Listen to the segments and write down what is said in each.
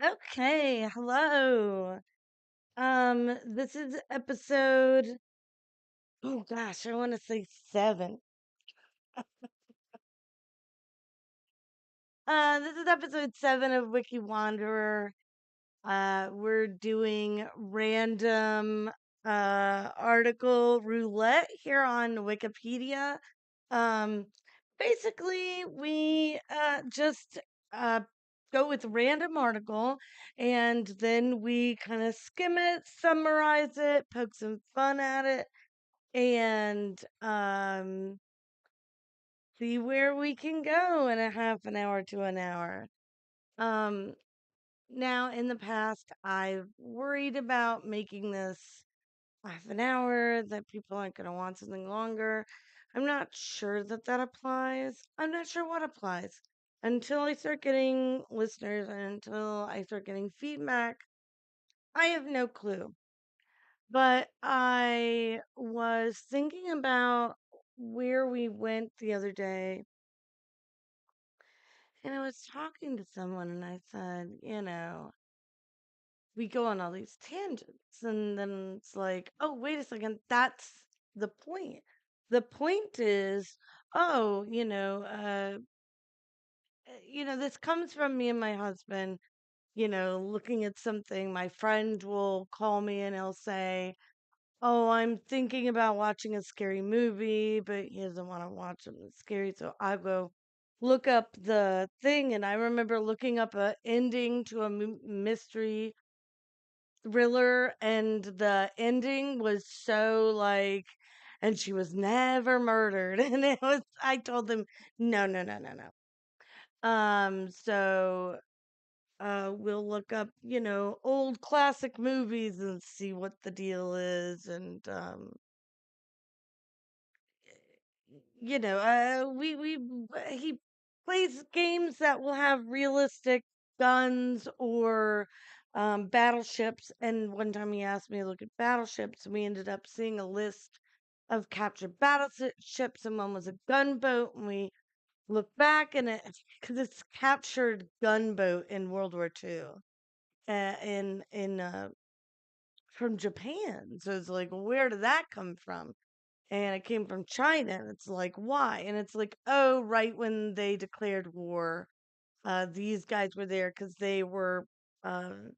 Okay, hello. This is episode, oh gosh, I want to say 7. This is episode 7 of WikiWanderer. We're doing random article roulette here on Wikipedia. Um, Basically, we just uh go with random article and then we kind of skim it, summarize it, poke some fun at it, and see where we can go in a half an hour to an hour. Um, Now, in the past, I've worried about making this half an hour, that people aren't going to want something longer. I'm not sure that that applies. I'm not sure what applies until I start getting listeners and until I start getting feedback. I have no clue. But I was thinking about where we went the other day, and I was talking to someone, and I said, we go on all these tangents, and then it's like, oh, wait a second, that's the point. The point is, oh, this comes from me and my husband, looking at something. My friend will call me and he'll say, oh, I'm thinking about watching a scary movie, but he doesn't want to watch something scary. So I'll go look up the thing. And I remember looking up a ending to a mystery thriller, and the ending was so like, and she was never murdered. And I told them, no, no, no, no, no. So we'll look up, old classic movies and see what the deal is. And, he plays games that will have realistic guns or battleships. And one time he asked me to look at battleships, and we ended up seeing a list of captured battleships, and one was a gunboat. And we looked back, and because it's captured gunboat in World War II, in from Japan. So it's like, where did that come from? And it came from China. And it's like, why? And it's like, oh, right when they declared war, these guys were there because they were, on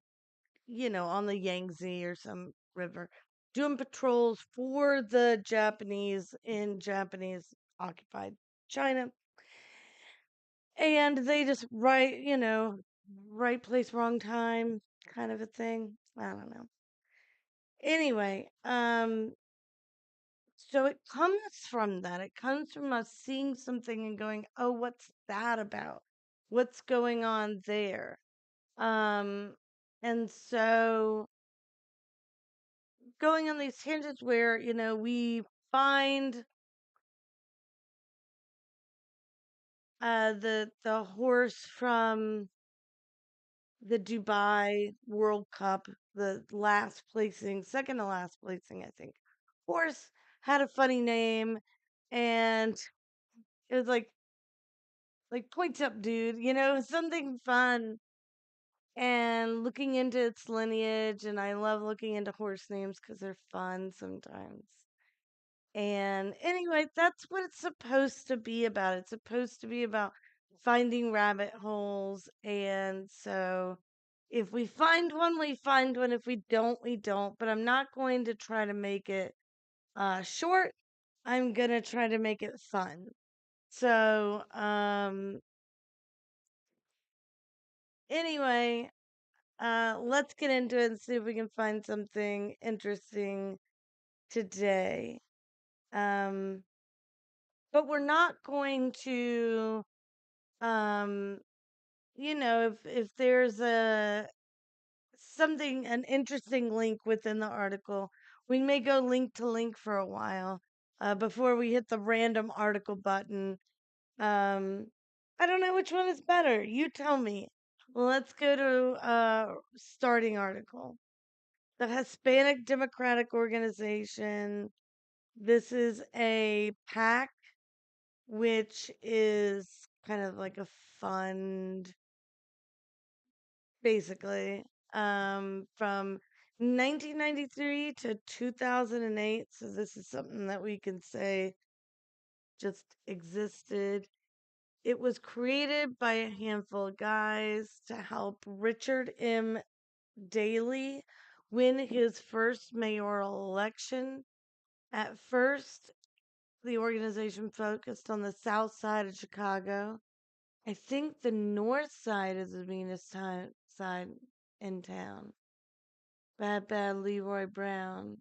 the Yangtze or some river doing patrols for the Japanese in Japanese occupied China. And they just, right place, wrong time kind of a thing. I don't know. Anyway, so it comes from that. It comes from us seeing something and going, "Oh, what's that about? What's going on there?" Um, and so going on these tangents where, we find the horse from the Dubai World Cup, the last placing, second to last placing, I think. Horse had a funny name, and it was like points up, dude, something fun. And looking into its lineage, and I love looking into horse names because they're fun sometimes. And anyway, that's what it's supposed to be about. It's supposed to be about finding rabbit holes. And so if we find one, we find one. If we don't, we don't. But I'm not going to try to make it short. I'm going to try to make it fun. So, anyway, let's get into it and see if we can find something interesting today. Um, but we're not going to, um, if there's an interesting link within the article, we may go link to link for a while, before we hit the random article button. Um, I don't know which one is better. You tell me. Let's go to starting article. The Hispanic Democratic Organization. This is a PAC, which is kind of like a fund. basically, from 1993 to 2008. So this is something that we can say just existed. It was created by a handful of guys to help Richard M. Daley win his first mayoral election. At first, the organization focused on the south side of Chicago. I think the north side is the meanest side in town. Bad, bad Leroy Brown.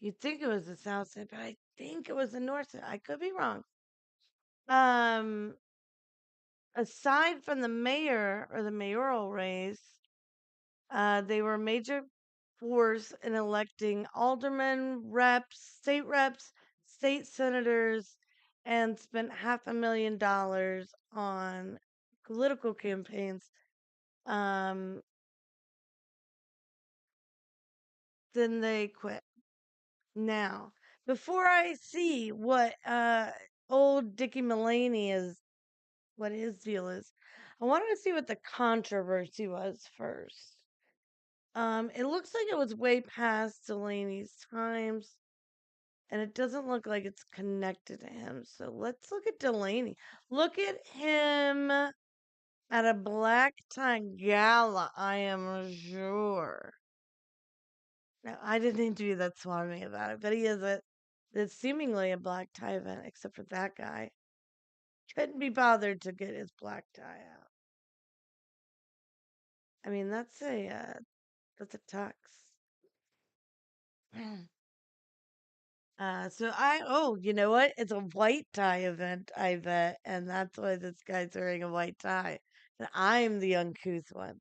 You'd think it was the south side, but I think it was the north side. I could be wrong. Um, Aside from the mayor or the mayoral race, they were a major force in electing aldermen, reps, state senators, and spent $500,000 on political campaigns. Um, then they quit. Now, before I see what old Dickie Mullaney is, what his deal is, I wanted to see what the controversy was first. It looks like it was way past Delaney's times, and it doesn't look like it's connected to him. So let's look at Delaney. Look at him at a black tie gala, I am sure. Now, I didn't interview that Swami about it, but he is it's seemingly a black tie event, except for that guy. Couldn't be bothered to get his black tie out. I mean, that's a tux. You know what? It's a white tie event, I bet. And that's why this guy's wearing a white tie. And I'm the uncouth one.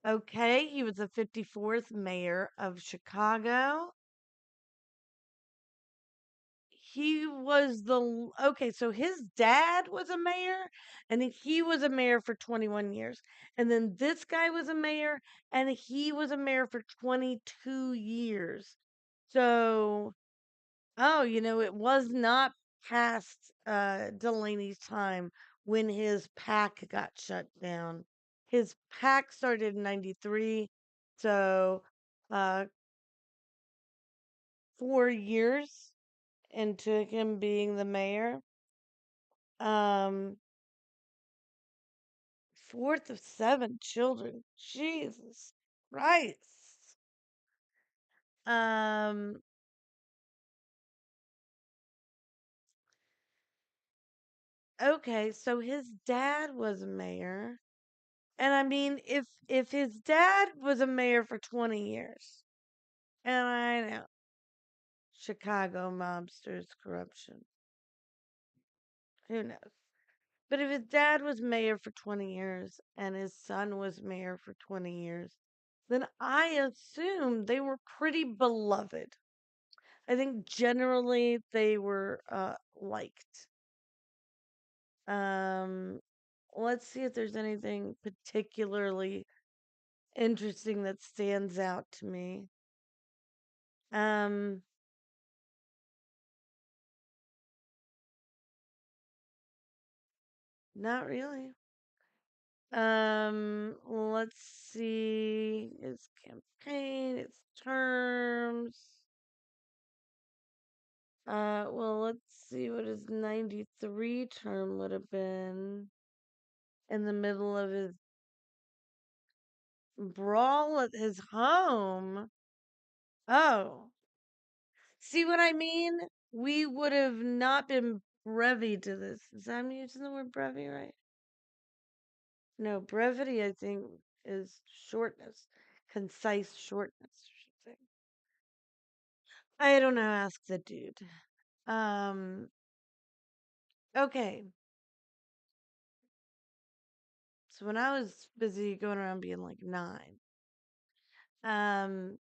Okay, he was the 54th mayor of Chicago. Okay, so his dad was a mayor and he was a mayor for 21 years. And then this guy was a mayor and he was a mayor for 22 years. So, oh, it was not past Delaney's time when his PAC got shut down. His PAC started in 93. So, uh 4 years into him being the mayor. Um, fourth of seven children. Jesus Christ. Um, okay, so his dad was a mayor. And I mean, if his dad was a mayor for 20 years, and I know Chicago mobsters corruption, who knows? But if his dad was mayor for 20 years and his son was mayor for 20 years, then I assume they were pretty beloved. I think generally they were liked. Um, let's see if there's anything particularly interesting that stands out to me. Um, Not really. Let's see his campaign, its terms. Well, let's see what his 93 term would have been in the middle of his brawl at his home. Oh, see what I mean? We would have not been privy to this. Is that I'm using the word brevity right? No, brevity, I think, is shortness, concise shortness, I should say. I don't know. Ask the dude. Um, okay. So when I was busy going around being like 9, um,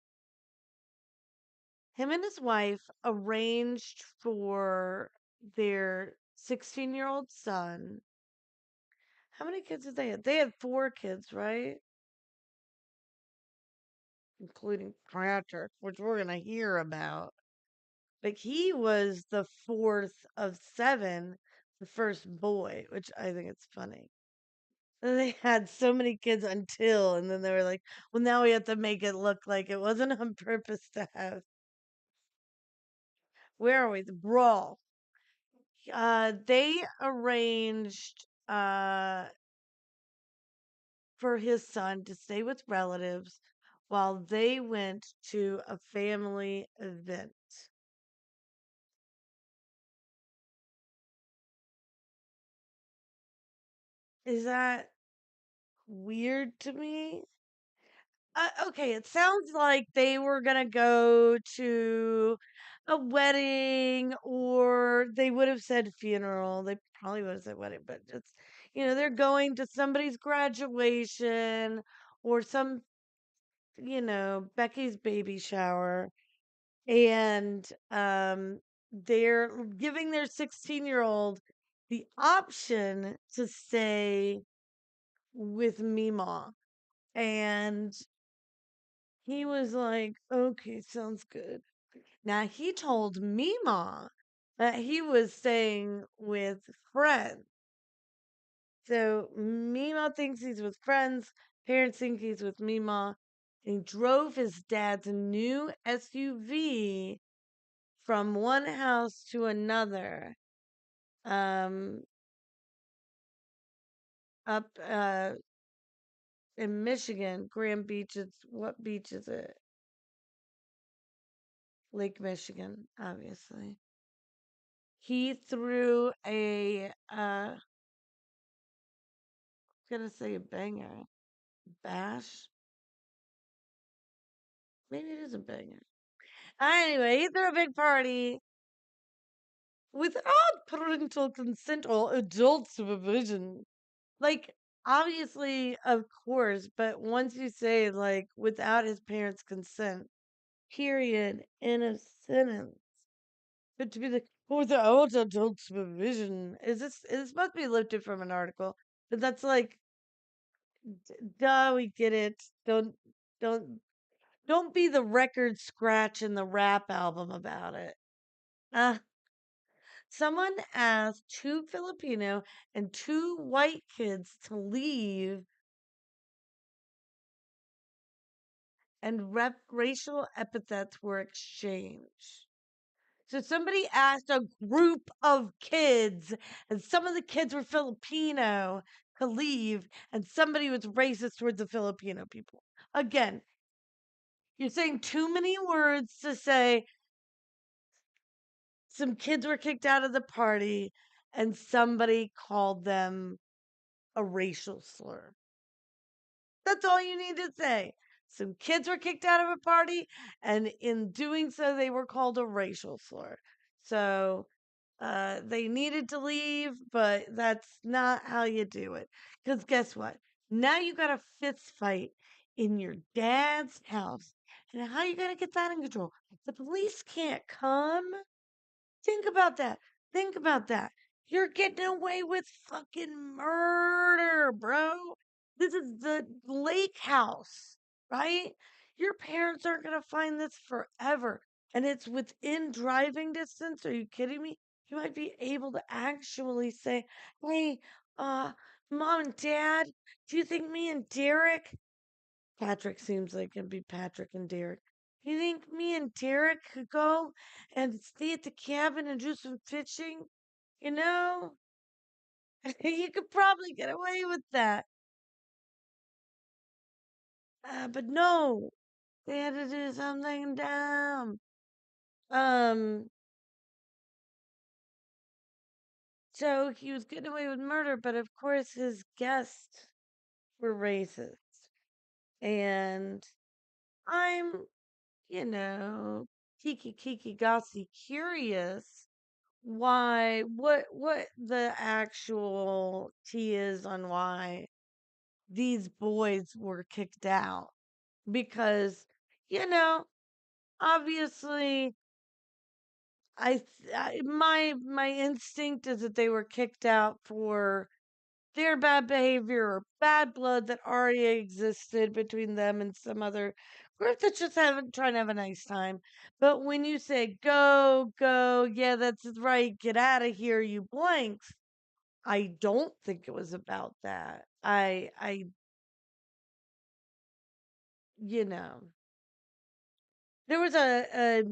him and his wife arranged for their 16-year-old son. How many kids did they have? They had 4 kids, right? Including Patrick, which we're gonna hear about. But he was the 4th of 7, the first boy, which I think it's funny. They had so many kids until, and then they were like, well, now we have to make it look like it wasn't on purpose to have. Where are we? The brawl. They arranged for his son to stay with relatives while they went to a family event. Is that weird to me? Okay, it sounds like they were gonna go to a wedding, or they would have said funeral. They probably would have said wedding, but it's, they're going to somebody's graduation or some, Becky's baby shower, and they're giving their 16-year-old the option to stay with Mima. And he was like, okay, sounds good. Now, he told Mima that he was staying with friends. So Mima thinks he's with friends. Parents think he's with Mima. And he drove his dad's new SUV from one house to another, um, up in Michigan. Grand Beach. What beach is it? Lake Michigan, obviously. He threw gonna say a banger. Bash? Maybe it is a banger. Anyway, he threw a big party without parental consent or adult supervision. Like, obviously, of course, but once you say, like, without his parents' consent, period, in a sentence, but to be like, without adult supervision, is supposed to be lifted from an article, but that's like, duh, we get it. Don't Don't be the record scratch in the rap album about it. Uh, Someone asked two Filipino and two white kids to leave, and racial epithets were exchanged. So somebody asked a group of kids, and some of the kids were Filipino, to leave, and somebody was racist towards the Filipino people. Again, you're saying too many words to say some kids were kicked out of the party and somebody called them a racial slur. That's all you need to say. Some kids were kicked out of a party, and in doing so, they were called a racial slur. So they needed to leave, but that's not how you do it. Because guess what? Now you got a fist fight in your dad's house. And how you going to get that in control? The police can't come. Think about that. Think about that. You're getting away with fucking murder, bro. This is the lake house, right? Your parents aren't going to find this forever. And it's within driving distance. Are you kidding me? You might be able to actually say, hey, uh, mom and dad, do you think me and Derek, Patrick seems like it'd be Patrick and Derek. You think me and Derek could go and stay at the cabin and do some fishing? You know, you could probably get away with that. But no, they had to do something dumb. Um, so he was getting away with murder, but of course his guests were racist. And I'm, kiki gossy curious what the actual tea is on why these boys were kicked out, because you know obviously my instinct is that they were kicked out for their bad behavior or bad blood that already existed between them and some other group that's just trying to have a nice time. But when you say go, yeah, that's right, get out of here, you blanks, I don't think it was about that. You know, there was a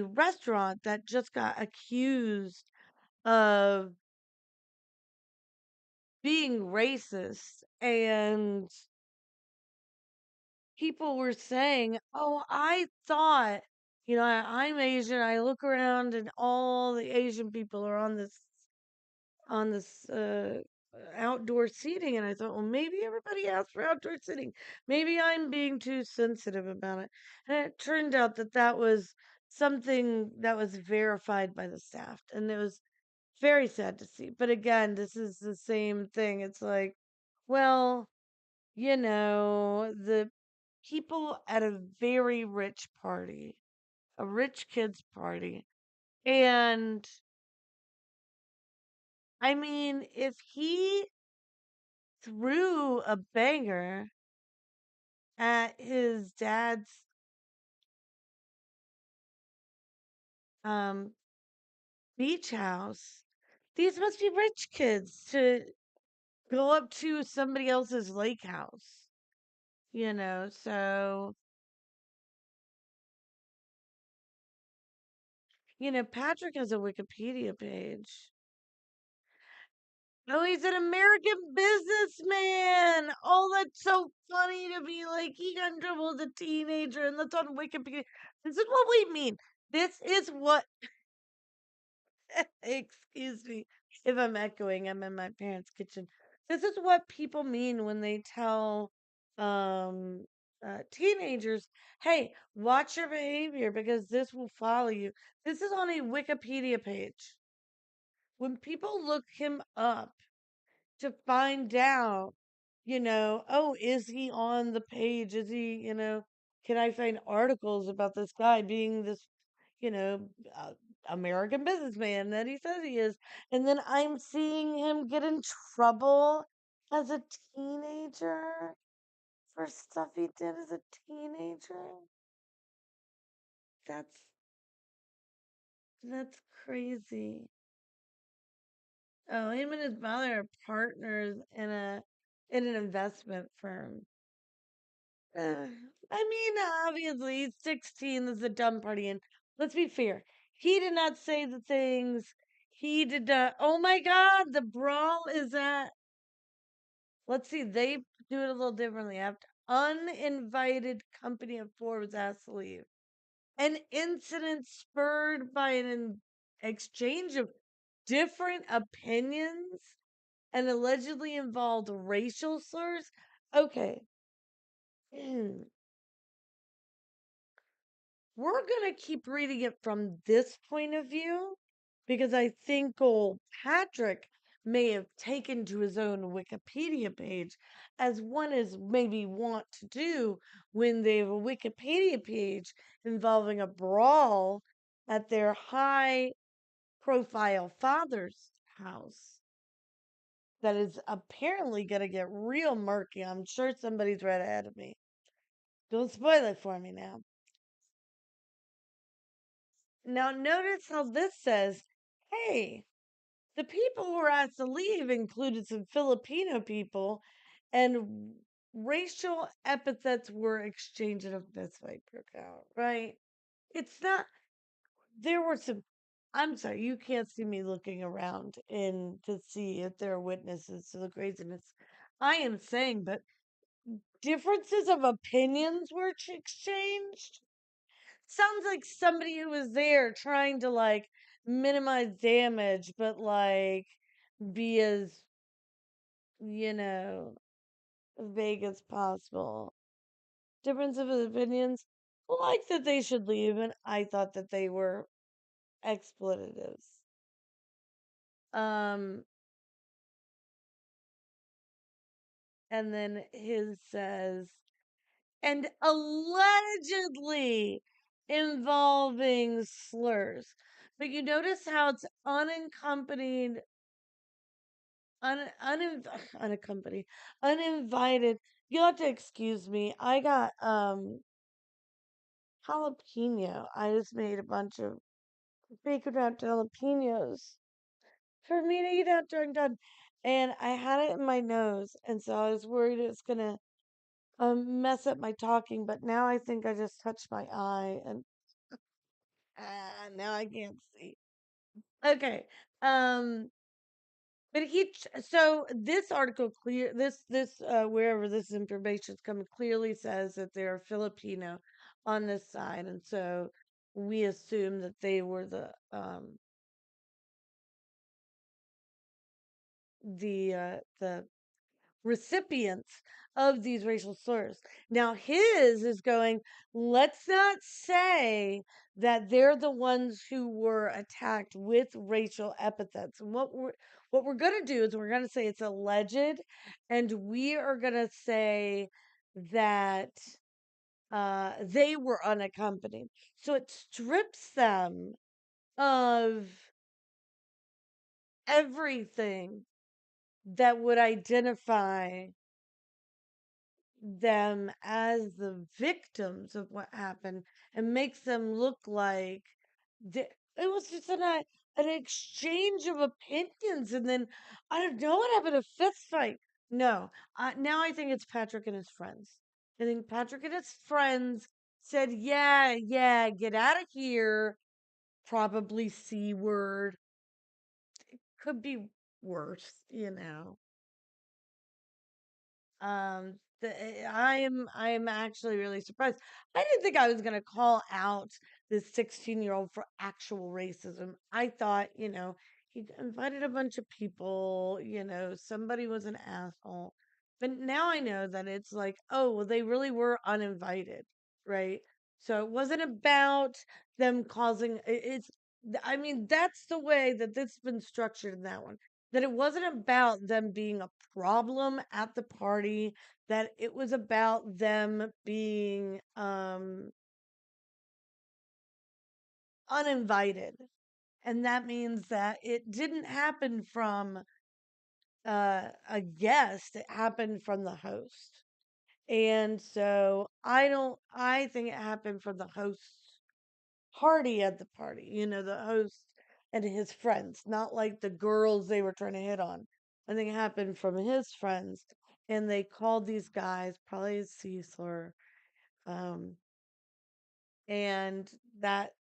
restaurant that just got accused of being racist, and people were saying, "Oh, I thought, I'm Asian. I look around and all the Asian people are on this outdoor seating." And I thought, well, maybe everybody asked for outdoor seating. Maybe I'm being too sensitive about it. And it turned out that that was something that was verified by the staff, and it was very sad to see. But again, this is the same thing. It's like, well, the people at a very rich party, a rich kid's party. And I mean, if he threw a banger at his dad's um beach house, these must be rich kids to go up to somebody else's lake house, so Patrick has a Wikipedia page. Oh, he's an American businessman. Oh, that's so funny to be like, he got in trouble as a teenager, and that's on Wikipedia. This is what we mean. This is what, excuse me if I'm echoing, I'm in my parents' kitchen. This is what people mean when they tell um, teenagers, hey, watch your behavior because this will follow you. This is on a Wikipedia page. When people look him up, to find out, oh, is he on the page? Is he, can I find articles about this guy being this, you know, uh, American businessman that he says he is? And then I'm seeing him get in trouble as a teenager for stuff he did as a teenager. That's that's crazy. Oh, him and his mother are partners in an investment firm. Uh, I mean, obviously, he's 16. This is a dumb party. And let's be fair. He did not say the things. He did not. Oh my God, the brawl is at. Let's see. They do it a little differently. After uninvited company of four was asked to leave. An incident spurred by exchange of different opinions and allegedly involved racial slurs. Okay. We're going to keep reading it from this point of view because I think old Patrick may have taken to his own Wikipedia page, as one is maybe want to do when they have a Wikipedia page involving a brawl at their high profile father's house. That is apparently going to get real murky. I'm sure somebody's right ahead of me. Don't spoil it for me now. Now, notice how this says, hey, the people who were asked to leave included some Filipino people, and racial epithets were exchanged and a fistfight broke out, right? It's not, there were some, I'm sorry, you can't see me looking around in to see if there are witnesses to the craziness I am saying, but differences of opinions were exchanged. Sounds like somebody who was there trying to like minimize damage, but like be as, you know, vague as possible. Difference of opinions. Like that they should leave, and I thought that they were expletives. Um, and then his says, and allegedly involving slurs. But you notice how it's unaccompanied unaccompanied, uninvited. You'll have to excuse me. I got jalapeno. I just made a bunch of bacon wrapped jalapenos for me to eat out during dawn. And I had it in my nose, and so I was worried it was gonna mess up my talking. But now I think I just touched my eye, and now I can't see. Okay. Um, but so this article wherever this information is coming clearly says that they're Filipino on this side, and so we assume that they were the recipients of these racial slurs. Now, his is going, let's not say that they're the ones who were attacked with racial epithets. And what we're going to do is we're going to say it's alleged, and we are going to say that they were unaccompanied. So it strips them of everything that would identify them as the victims of what happened and makes them look like it was just an exchange of opinions, and then I don't know what happened, a fist fight. No, now I think it's Patrick and his friends. I think Patrick and his friends said, yeah, yeah, get out of here. Probably C word. Could be worse. I am actually really surprised. I didn't think I was gonna call out this 16-year-old for actual racism. I thought, he invited a bunch of people, somebody was an asshole. But now I know that it's like, oh, well, they really were uninvited, right? So it wasn't about them causing I mean, that's the way that this has been structured in that one, that it wasn't about them being a problem at the party, that it was about them being uninvited. And that means that it didn't happen from a guest, it happened from the host. And so I think it happened from the host's party at the party, the host and his friends, not like the girls they were trying to hit on. I think it happened from his friends. And they called these guys probably a Cecil. Um, and that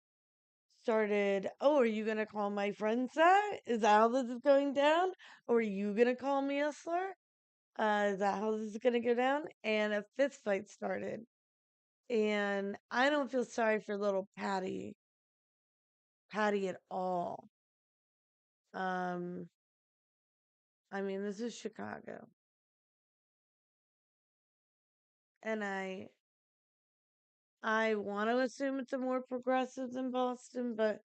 started, oh, are you gonna call my friends that? Is that how this is going down? Or are you gonna call me a slur? Is that how this is gonna go down? And a fist fight started. And I don't feel sorry for little Patty at all. Um, I mean, this is Chicago, and I want to assume it's a more progressive than Boston, but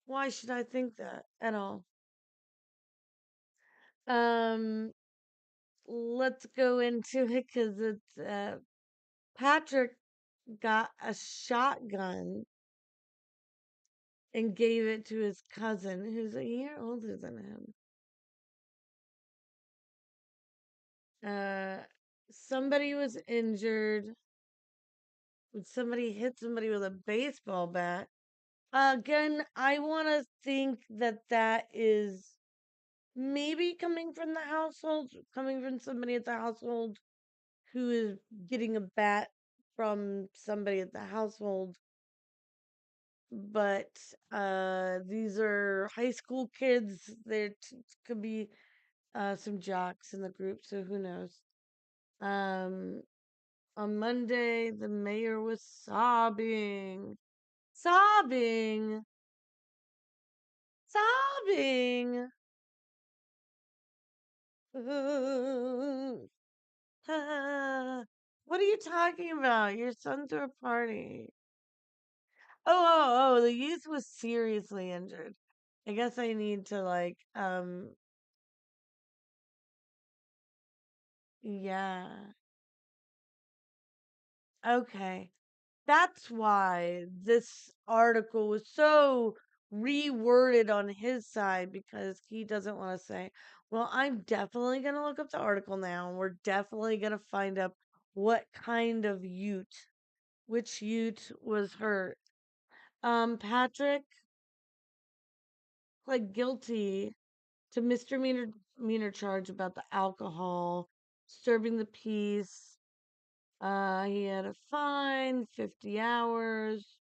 why should I think that at all? Um, let's go into it because it's Patrick got a shotgun and gave it to his cousin, who's a year older than him. Uh, somebody was injured. Somebody hit somebody with a baseball bat. Again, I want to think that that is maybe coming from the household, coming from somebody at the household who is getting a bat from somebody at the household. But these are high school kids. There could be some jocks in the group, so who knows? Um, on Monday, the mayor was sobbing, sobbing, sobbing. What are you talking about? Your son threw a party. Oh, the youth was seriously injured. I guess I need to yeah. Okay. That's why this article was so reworded on his side, because he doesn't want to say, well, I'm definitely going to look up the article now, and we're definitely going to find out what kind of which Ute was hurt. Patrick pled guilty to misdemeanor charge about the alcohol, disturbing the peace. He had a fine, 50 hours,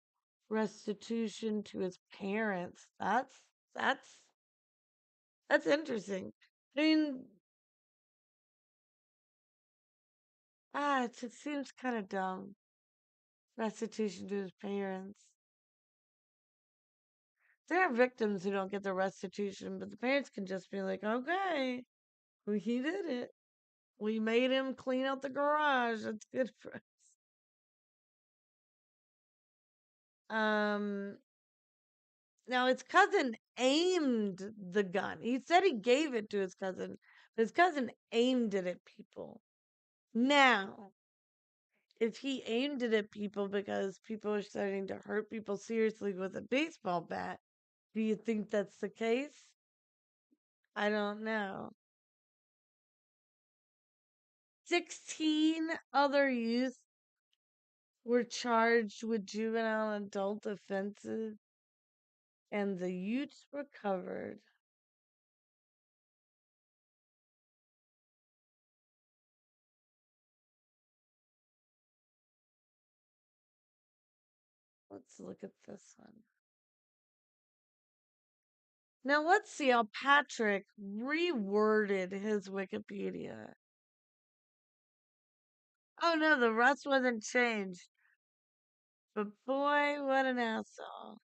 restitution to his parents. That's that's interesting. I mean, it seems kind of dumb. Restitution to his parents. There are victims who don't get the restitution, but the parents can just be like, okay, well, he did it. We made him clean out the garage. That's good for us. Um, Now his cousin aimed the gun. He said he gave it to his cousin, but his cousin aimed it at people. Now, if he aimed it at people because people are starting to hurt people seriously with a baseball bat, do you think that's the case? I don't know. 16 other youth were charged with juvenile and adult offenses, and the youths recovered. Let's look at this one. Now let's see how Patrick reworded his Wikipedia. Oh no, the rest wasn't changed. But boy, what an asshole.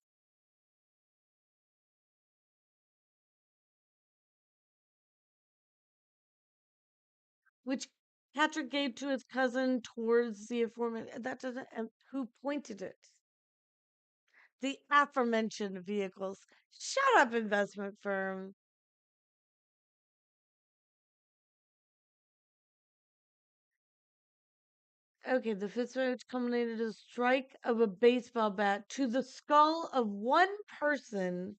Which Patrick gave to his cousin towards the aforementioned. That doesn't. Who pointed it? The aforementioned vehicles. Shut up, investment firm. Okay, the fist fight which culminated in a strike of a baseball bat to the skull of one person,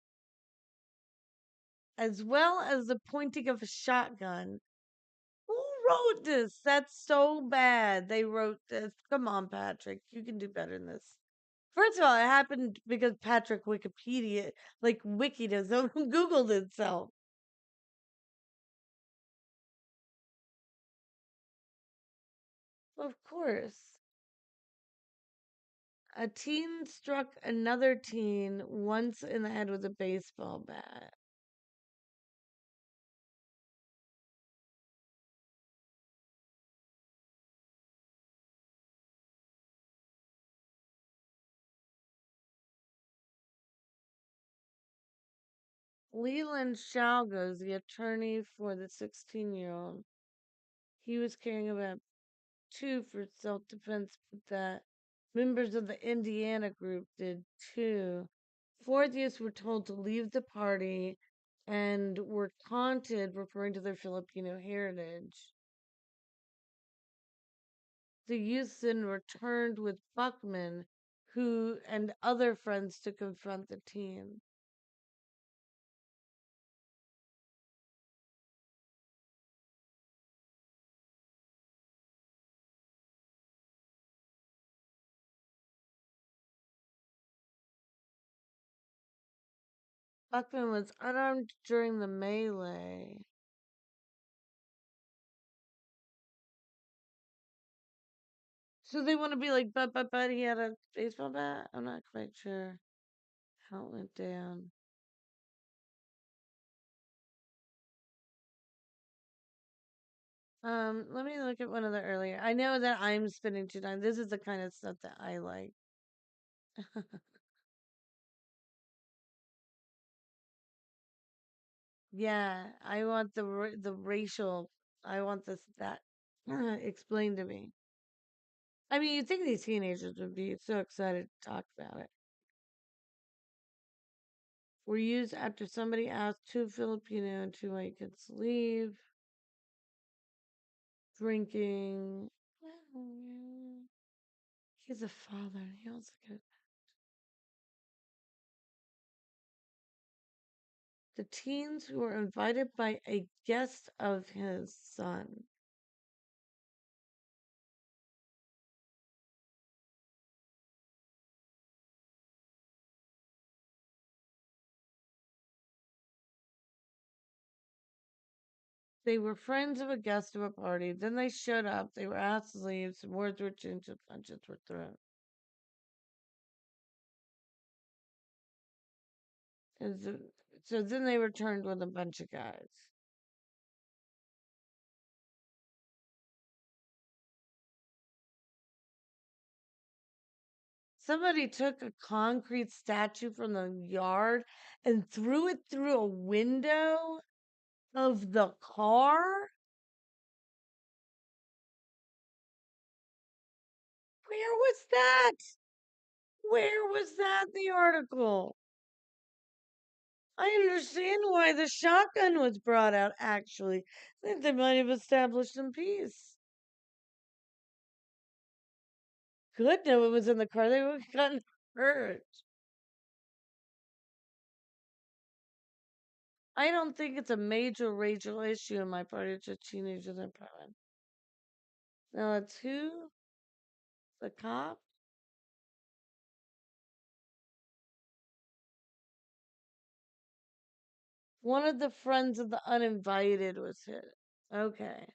as well as the pointing of a shotgun. Who wrote this? That's so bad. They wrote this. Come on, Patrick. You can do better than this. First of all, it happened because Patrick Wikipedia, like Wiki does, Googled itself. Of course. A teen struck another teen once in the head with a baseball bat. Leland Shalgo is the attorney for the 16-year-old. He was carrying about two for self-defense, but that members of the Indiana group did too. Fourth youths were told to leave the party and were taunted, referring to their Filipino heritage. The youths then returned with Buckman, who and other friends to confront the teen. Buckman was unarmed during the melee. So they want to be like, but he had a baseball bat? I'm not quite sure how it went down. Let me look at one of the earlier. I know that I'm spending too time. This is the kind of stuff that I like. Yeah, I want the racial. I want this that explained to me. I mean, you'd think these teenagers would be so excited to talk about it. Were used after somebody asked two Filipino and two white kids to leave. Drinking. He's a father. He also could. The teens who were invited by a guest of his son. They were friends of a guest of a party. Then they showed up. They were asked to leave. Some words were changed. Some punches were thrown. And so then they returned with a bunch of guys. Somebody took a concrete statue from the yard and threw it through a window of the car. Where was that? Where was that in the article? I understand why the shotgun was brought out, actually. I think they might have established some peace. Good, no one was in the car. They would have gotten hurt. I don't think it's a major racial issue in my party. It's just teenagers and parents. Now, it's who? The cop? One of the friends of the uninvited was hit. Okay.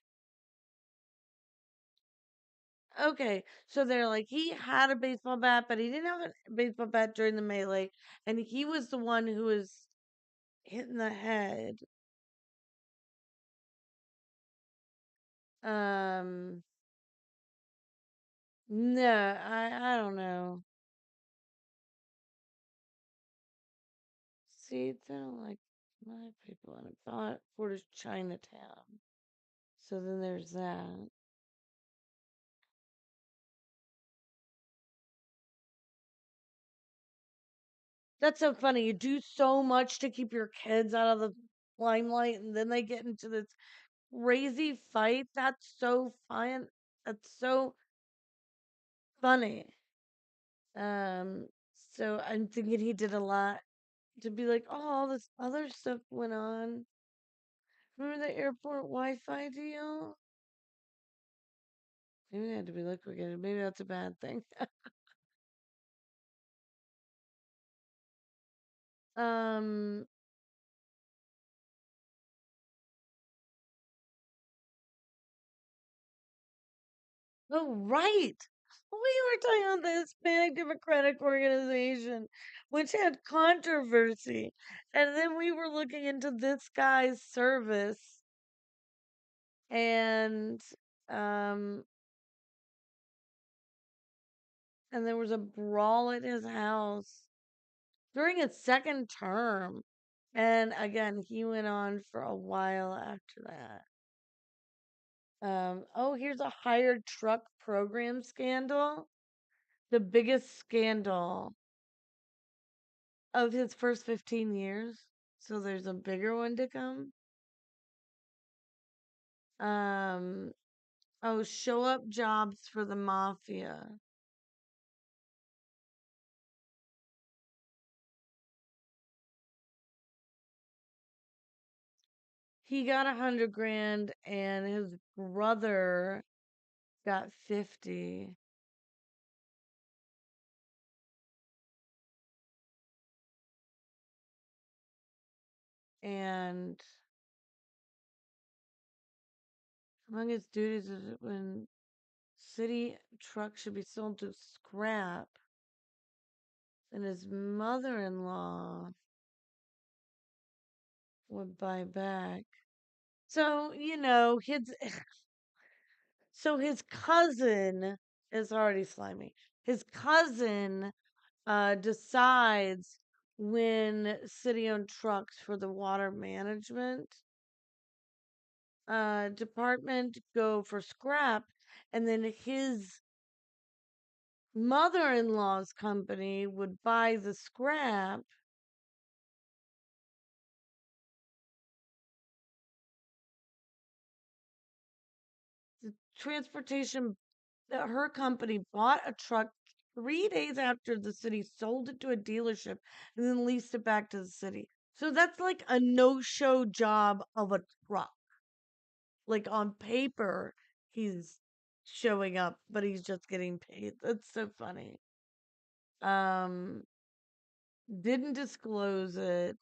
Okay. So they're like, he had a baseball bat, but he didn't have a baseball bat during the melee. And he was the one who was hit in the head. Um, no, I don't know. See, they don't like my people in it. Thought Porter's Chinatown. So then there's that. That's so funny. You do so much to keep your kids out of the limelight, and then they get into this crazy fight. That's so fun. That's so funny. Um, so I'm thinking he did a lot to be like, oh, all this other stuff went on. Remember the airport Wi-Fi deal? Maybe they had to be liquidated. Maybe that's a bad thing. um, oh, right. We were talking about the Hispanic Democratic Organization, which had controversy. And then we were looking into this guy's service, and um and there was a brawl at his house during his second term. And again, he went on for a while after that. Oh, here's a hired truck program scandal. The biggest scandal of his first 15 years. So there's a bigger one to come. Um, oh, show up jobs for the mafia. He got 100 grand and his brother got 50. And among his duties is when city trucks should be sold to scrap, and his mother-in-law would buy back. So, his cousin is already slimy. His cousin decides when city-owned trucks for the water management department go for scrap, and then his mother-in-law's company would buy the scrap. The transportation, her company bought a truck 3 days after the city sold it to a dealership and then leased it back to the city. So that's like a no-show job of a truck. Like on paper, he's showing up, but he's just getting paid. That's so funny. Um, didn't disclose it.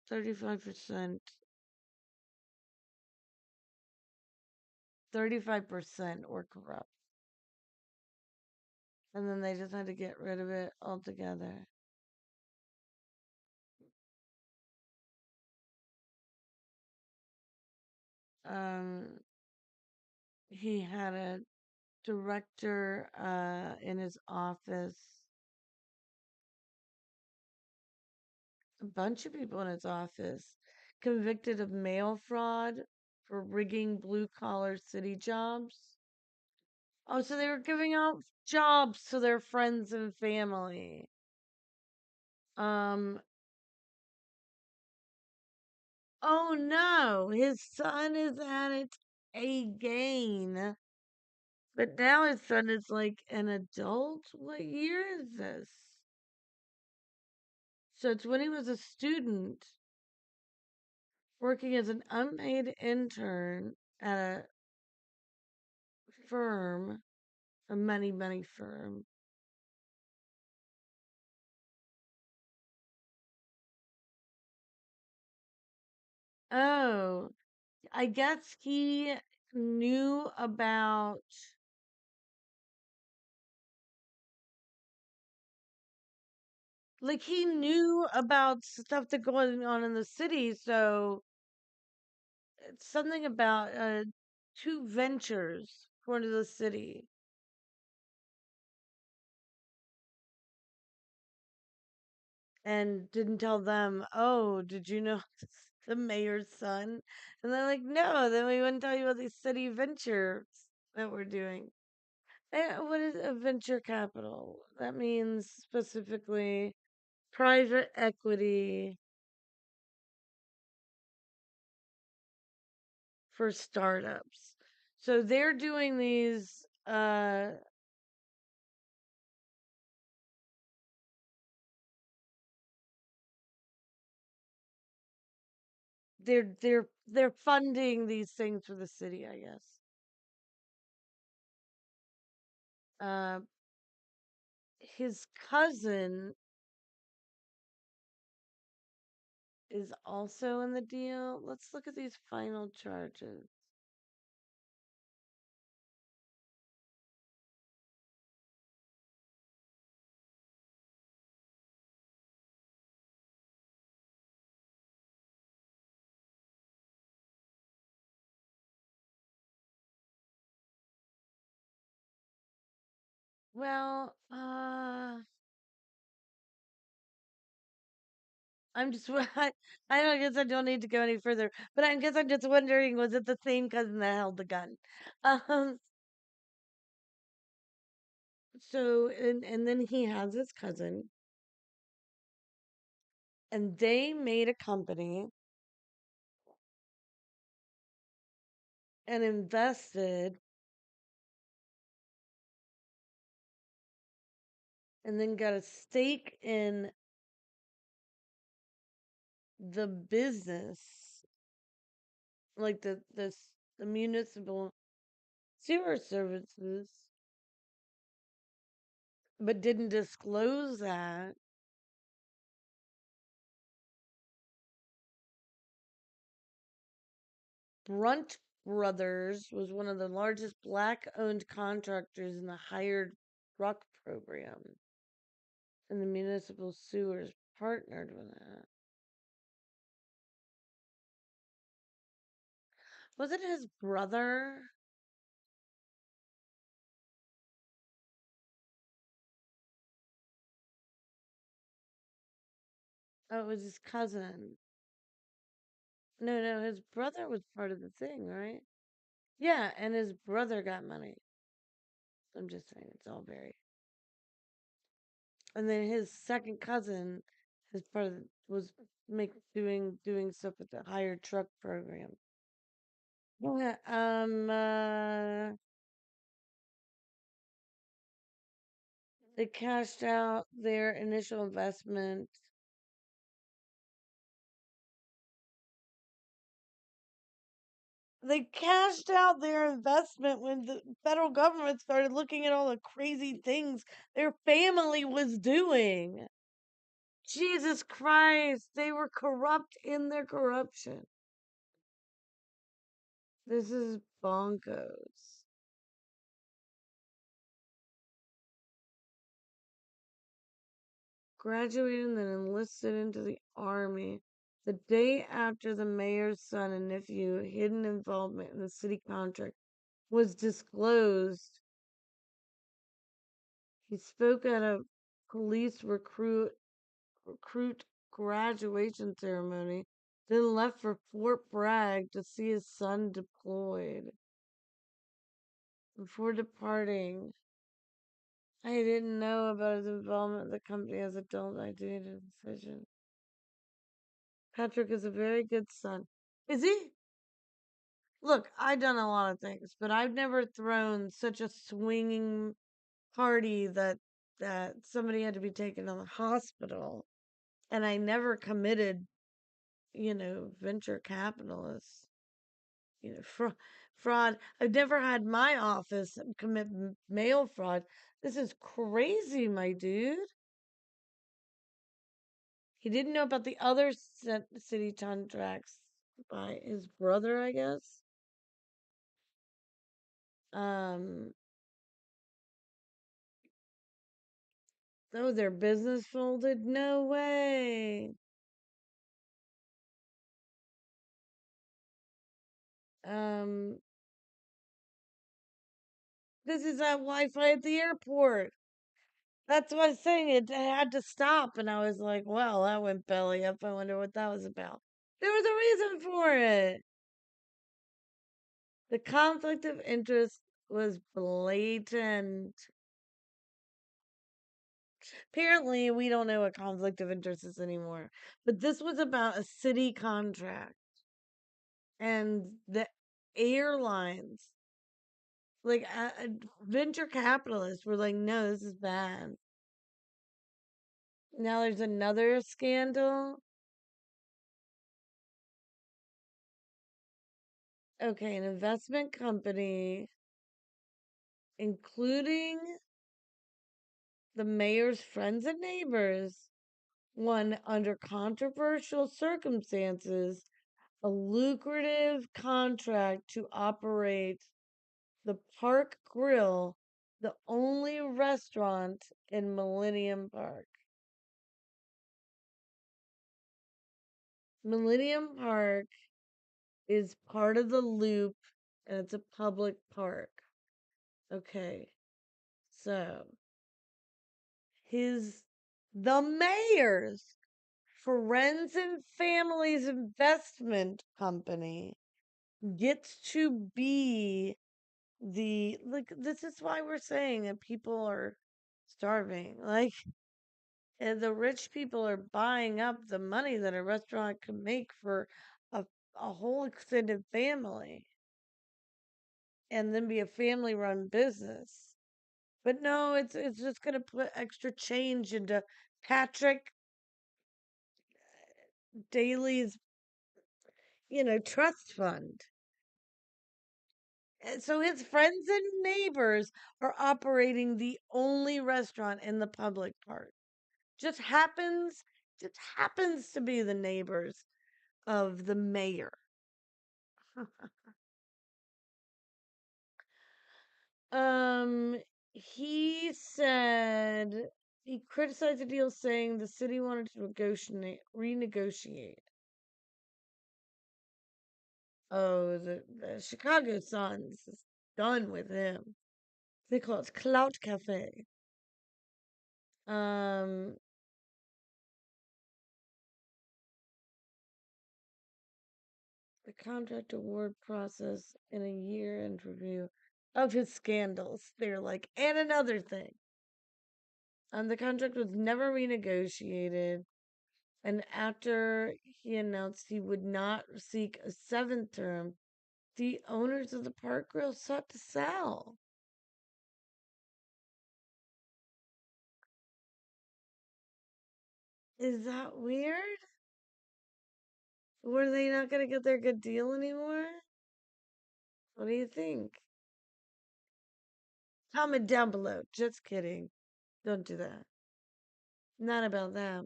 35%. 35% were corrupt. And then they just had to get rid of it altogether. Um, he had a director in his office, a bunch of people in his office, convicted of mail fraud for rigging blue collar city jobs. Oh, so they were giving out jobs to their friends and family. Um, oh no, his son is at it again. But now his son is like an adult? What year is this? So it's when he was a student working as an unpaid intern at a firm, a money firm. Oh, I guess he knew about, like, he knew about stuff that going on in the city. So it's something about two ventures going to the city and didn't tell them, oh, did you know it's the mayor's son? And they're like, no, then we wouldn't tell you about these city ventures that we're doing. What is a venture capital? That means specifically private equity for startups. So they're doing these they're funding these things for the city, I guess. Uh his cousin is also in the deal. Let's look at these final charges. Well, I'm just I don't guess I don't need to go any further, but I guess I'm just wondering, was it the same cousin that held the gun? Um, so and then he has his cousin, and they made a company and invested, and then got a stake in the business, like the municipal sewer services, but didn't disclose that. Brunt Brothers was one of the largest black owned contractors in the hired truck program, and the municipal sewers partnered with it. Was it his brother? Oh, it was his cousin. No, no, his brother was part of the thing, right? Yeah, and his brother got money. I'm just saying, it's all very. And then his second cousin, his part of was doing stuff with the hired truck program. Yeah, they cashed out their initial investment. They cashed out their investment when the federal government started looking at all the crazy things their family was doing. Jesus Christ, they were corrupt in their corruption. This is bonkers. Graduated and then enlisted into the army. The day after the mayor's son and nephew hidden involvement in the city contract was disclosed, he spoke at a police recruit graduation ceremony, then left for Fort Bragg to see his son deployed. Before departing, I didn't know about his involvement in the company as adult identity decision. Patrick is a very good son. Is he? Look, I've done a lot of things, but I've never thrown such a swinging party that somebody had to be taken to the hospital, and I never committed, venture capitalists, fraud. I've never had my office commit mail fraud. This is crazy, my dude. He didn't know about the other city contracts by his brother, I guess. Um, oh, their business folded? No way. Um, this is that Wi-Fi at the airport. That's what I was saying. It had to stop, and I was like, "Well, that went belly up. I wonder what that was about." There was a reason for it. The conflict of interest was blatant. Apparently, we don't know what conflict of interest is anymore. But this was about a city contract, and the airlines, like venture capitalists, were like, "No, this is bad." Now there's another scandal. Okay, an investment company, including the mayor's friends and neighbors, won under controversial circumstances a lucrative contract to operate the Park Grill, the only restaurant in Millennium Park. Millennium Park is part of the loop and it's a public park. Okay. So, the mayor's friends and family's investment company gets to be this is why we're saying that people are starving. Like, and the rich people are buying up the money that a restaurant could make for a, a whole extended family and then be a family run business. But no, it's just gonna put extra change into Patrick Daley's, trust fund. And so his friends and neighbors are operating the only restaurant in the public park. Just happens, just happens to be the neighbors of the mayor. Um, he said he criticized the deal, saying the city wanted to renegotiate. Oh, the Chicago Suns is done with him. They call it Clout Cafe. Um, the contract award process in a year-end review of his scandals. They're like, and another thing. The contract was never renegotiated. And after he announced he would not seek a seventh term, the owners of the Park Grill sought to sell. Is that weird? Were they not going to get their good deal anymore? What do you think? Comment down below. Just kidding. Don't do that. Not about that.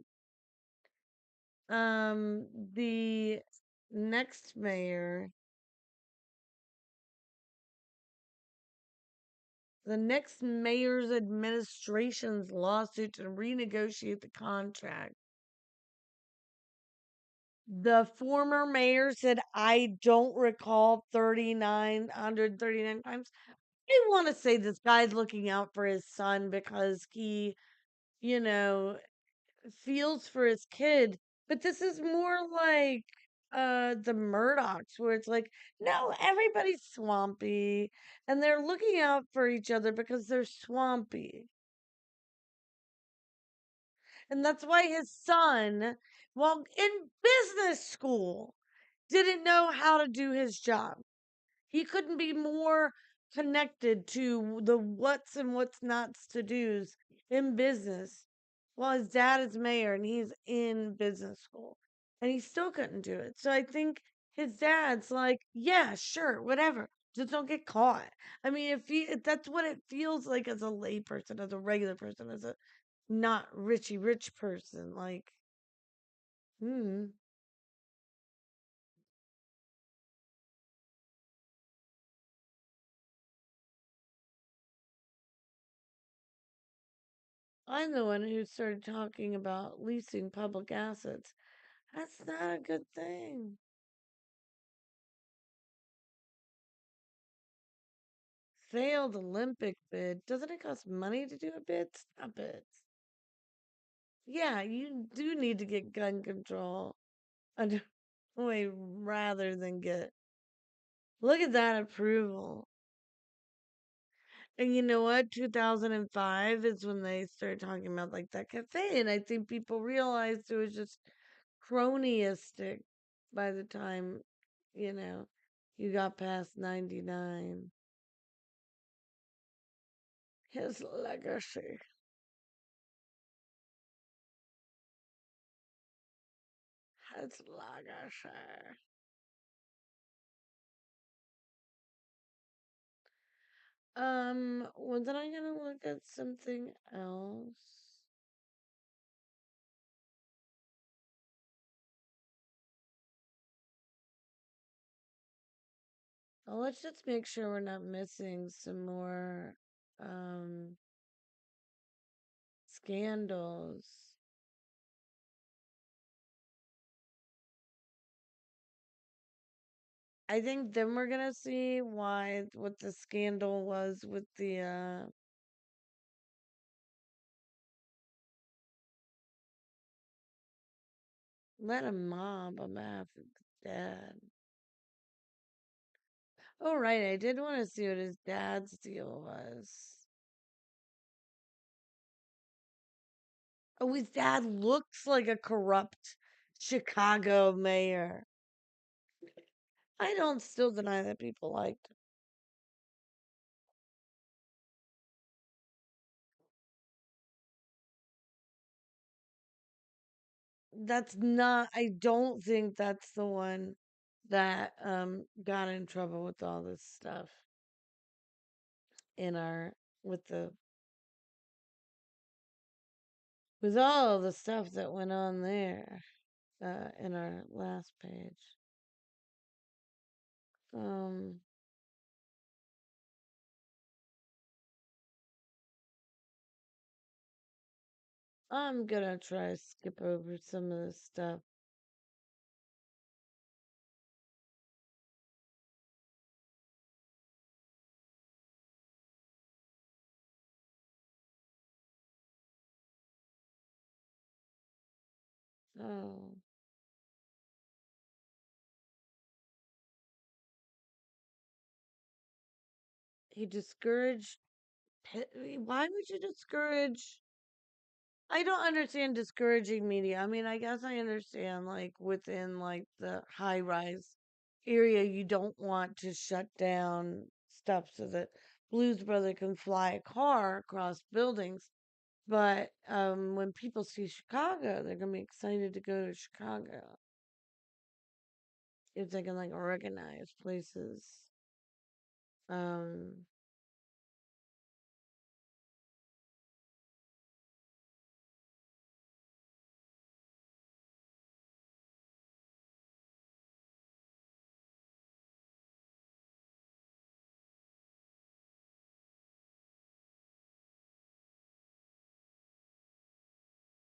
The next mayor, the next mayor's administration's lawsuit to renegotiate the contract. The former mayor said, I don't recall 3,939 times. I want to say this guy's looking out for his son because he, you know, feels for his kid. But this is more like the Murdochs, where it's like, no, everybody's swampy and they're looking out for each other because they're swampy. And that's why his son, while in business school, didn't know how to do his job. He couldn't be more connected to the what's and what's nots to do's in business. While his dad is mayor and he's in business school. And he still couldn't do it. So I think his dad's like, yeah, sure, whatever. Just don't get caught. I mean, if that's what it feels like as a lay person, as a regular person, as a not richy rich person. Like, hmm. I'm the one who started talking about leasing public assets. That's not a good thing. Failed Olympic bid. Doesn't it cost money to do a bid? Stop it. Yeah, you do need to get gun control under way rather than get. Look at that approval. And you know what? 2005 is when they started talking about like that cafe, and I think people realized it was just cronyistic by the time, you know, you got past 99. His legacy. His legacy. Wasn't I gonna look at something else? Oh, let's just make sure we're not missing some more um scandals. I think then we're gonna see why what the scandal was with the let a mob a math dad. Oh right, I did want to see what his dad's deal was. Oh, his dad looks like a corrupt Chicago mayor. I don't still deny that people liked him. That's not, I don't think that's the one that got in trouble with all this stuff in our with the with all the stuff that went on there in our last page. Um I'm gonna try to skip over some of this stuff. Oh, he discouraged. Why would you discourage? I don't understand discouraging media. I mean, I guess I understand like within like the high rise area, you don't want to shut down stuff so that Blues Brother can fly a car across buildings. But when people see Chicago, they're gonna be excited to go to Chicago if they can like organize places. Um,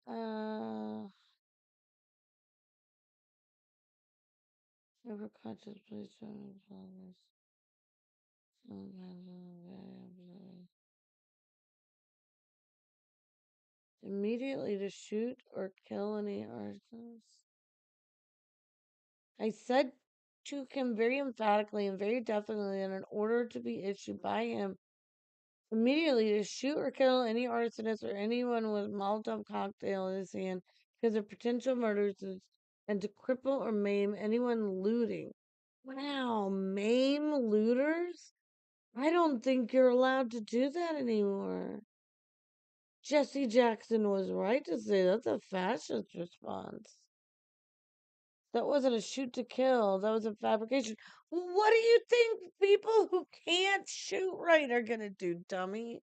Uh, Ever conscious police immediately to shoot or kill any arsonists. I said to him very emphatically and very definitely that an order to be issued by him immediately to shoot or kill any arsonist or anyone with Molotov cocktail in his hand because of potential murders and to cripple or maim anyone looting. Wow, maim looters? I don't think you're allowed to do that anymore. Jesse Jackson was right to say that's a fascist response. That wasn't a shoot to kill. That was a fabrication. What do you think people who can't shoot right are gonna do, dummy?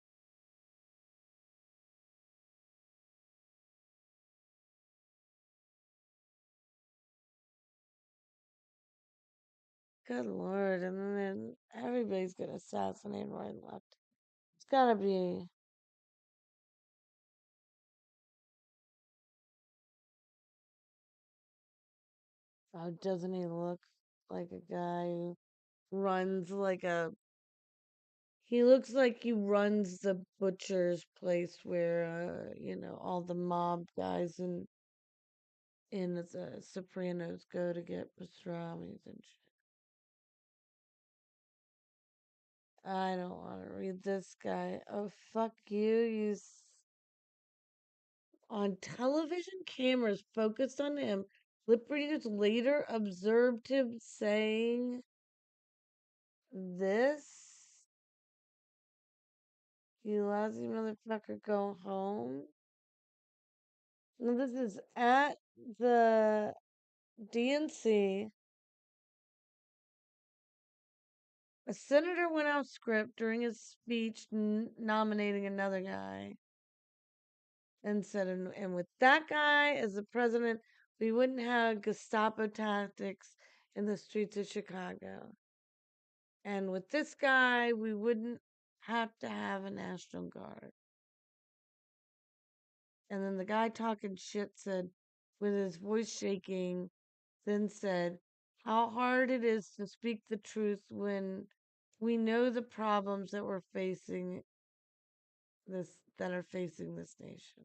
Good lord. And then everybody's gonna assassinate right and left. It's gotta be. Oh, doesn't he look like a guy who runs like a. He looks like he runs the butcher's place where, all the mob guys in the Sopranos go to get pastrami's and shit. I don't want to read this guy. Oh, fuck you. On television cameras focused on him, lip readers later observed him saying this. You lousy motherfucker, go home. Now, this is at the DNC. A senator went off script during his speech nominating another guy and said, and with that guy as the president, we wouldn't have Gestapo tactics in the streets of Chicago. And with this guy, we wouldn't have to have a National Guard. And then the guy talking shit said, with his voice shaking, then said, how hard it is to speak the truth when we know the problems that we're facing that are facing this nation.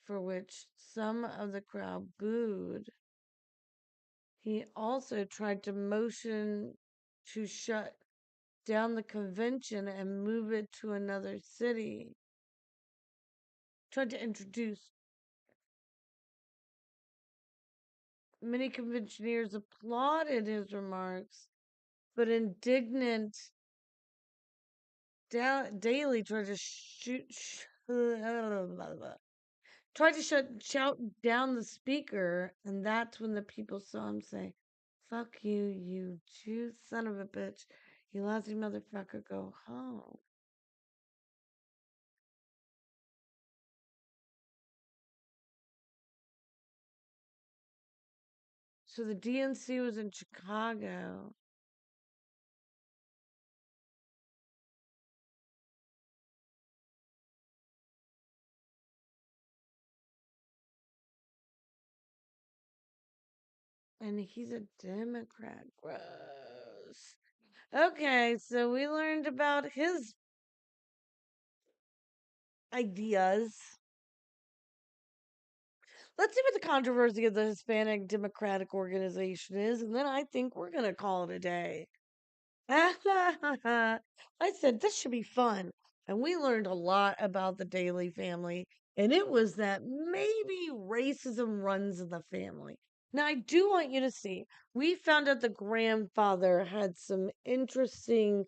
For which some of the crowd booed. He also tried to motion to shut down the convention and move it to another city. Tried to introduce. Many conventioneers applauded his remarks, but indignant Daley tried to shout down the speaker, and that's when the people saw him say, "Fuck you, you Jew son of a bitch, you lousy motherfucker, go home." So the DNC was in Chicago. And he's a Democrat. Gross. Okay, so we learned about his ideas. Let's see what the controversy of the Hispanic Democratic Organization is, and then I think we're going to call it a day. I said this should be fun. And we learned a lot about the Daley family. And it was that maybe racism runs in the family. Now, I do want you to see, we found out the grandfather had some interesting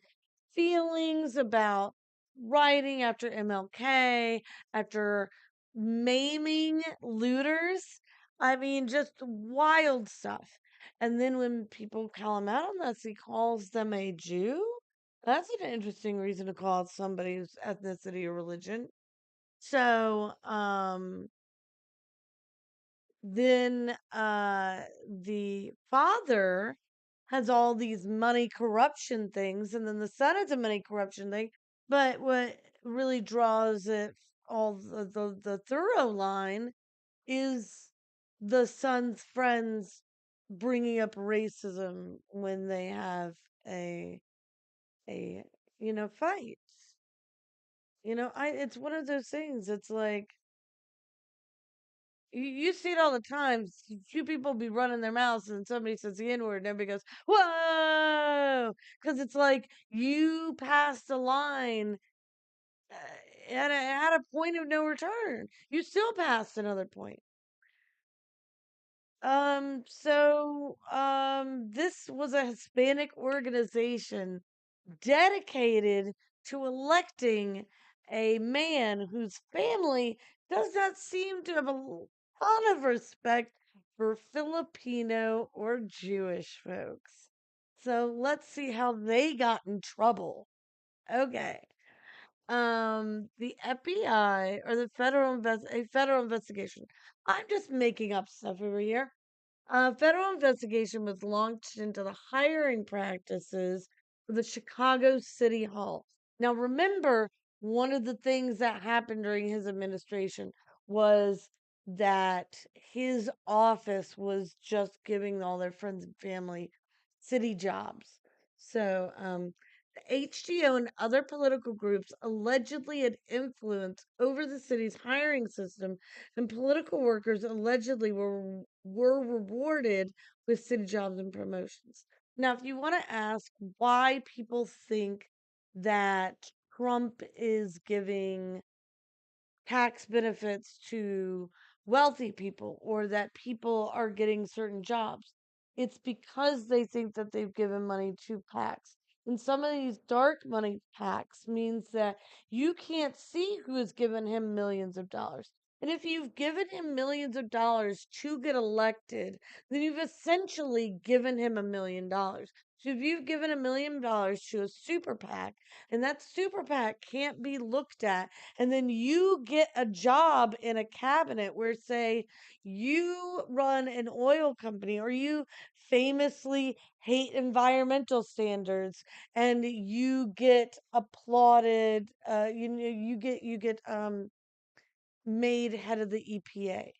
feelings about writing after MLK, after maiming looters. I mean, just wild stuff. And then when people call him out on this, he calls them a Jew. That's an interesting reason to call out somebody's ethnicity or religion. So, then the father has all these money corruption things, and then the son has a money corruption thing. But what really draws it all the thorough line is the son's friends bringing up racism when they have a a fight. I it's one of those things. It's like you see it all the time. Few people be running their mouths and somebody says the N word and everybody goes, "Whoa!" Because it's like you passed a line at a point of no return. You still passed another point. This was a Hispanic organization dedicated to electing a man whose family does not seem to have a ton of respect for Filipino or Jewish folks. So let's see how they got in trouble. Okay. The FBI or the a federal investigation. I'm just making up stuff over here. A federal investigation was launched into the hiring practices for the Chicago City Hall. Now, remember, one of the things that happened during his administration was that his office was just giving all their friends and family city jobs. So, the HDO and other political groups allegedly had influence over the city's hiring system, and political workers allegedly were rewarded with city jobs and promotions. Now, if you want to ask why people think that Trump is giving tax benefits to wealthy people or that people are getting certain jobs. It's because they think that they've given money to PACs. And some of these dark money PACs means that you can't see who has given him millions of dollars. And if you've given him millions of dollars to get elected, then you've essentially given him $1 million. So if you've given $1 million to a super PAC, and that super PAC can't be looked at, and then you get a job in a cabinet where, say, you run an oil company or you famously hate environmental standards and you get applauded, you get made head of the EPA.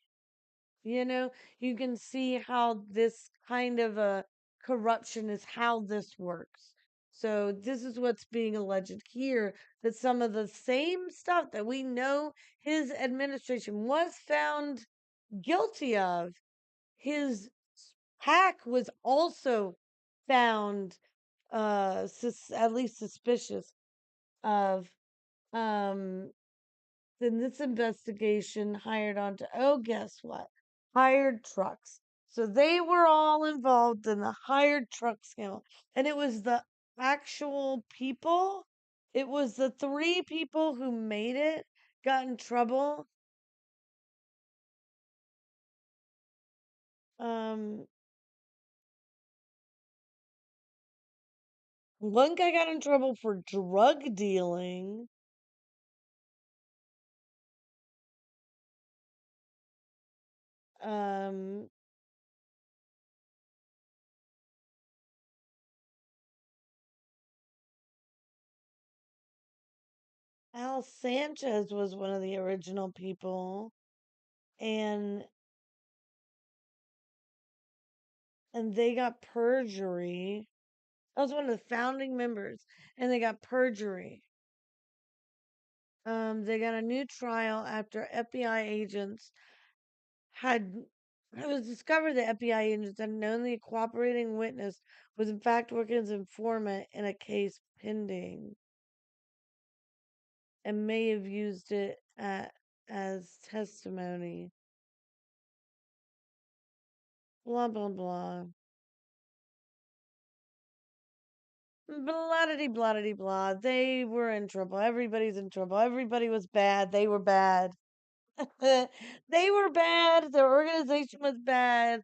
You know, you can see how this kind of a corruption is how this works. So this is what's being alleged here, that some of the same stuff that we know his administration was found guilty of, his hack was also found at least suspicious of. um then this investigation hired on to, oh, guess what? Hired trucks. So they were all involved in the hired truck scandal. And it was the actual people, it was the three people who made it, got in trouble. Um, One guy got in trouble for drug dealing. Um, Al Sanchez was one of the original people, and they got perjury. I was one of the founding members, and they got perjury. They got a new trial after FBI agents had. It was discovered that FBI agents had known the cooperating witness was in fact working as informant in a case pending, and may have used it as testimony. Blah blah blah. Blah blah blah. They were in trouble. Everybody's in trouble. Everybody was bad. They were bad. They were bad. Their organization was bad.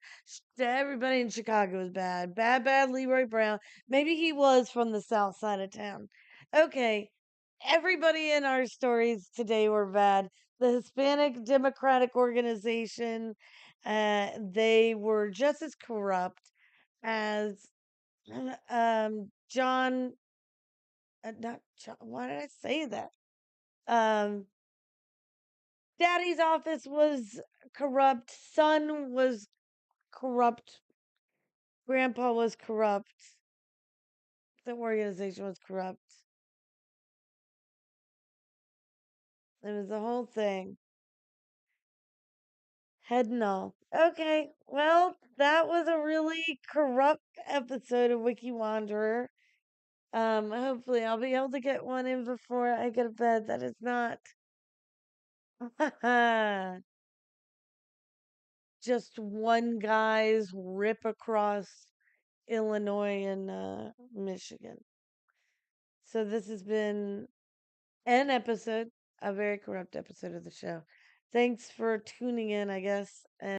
Everybody in Chicago was bad. Bad, bad Leroy Brown. Maybe he was from the south side of town. Okay. Everybody in our stories today were bad. The Hispanic Democratic Organization, they were just as corrupt as John. Not John. Why did I say that? Um, Daddy's office was corrupt. Son was corrupt. Grandpa was corrupt. The organization was corrupt. It was the whole thing. Head and all. Okay, well, that was a really corrupt episode of WikiWanderer. Hopefully I'll be able to get one in before I go to bed. That is not just one guy's rip across Illinois and Michigan. So this has been an episode, a very corrupt episode of the show. Thanks for tuning in, I guess.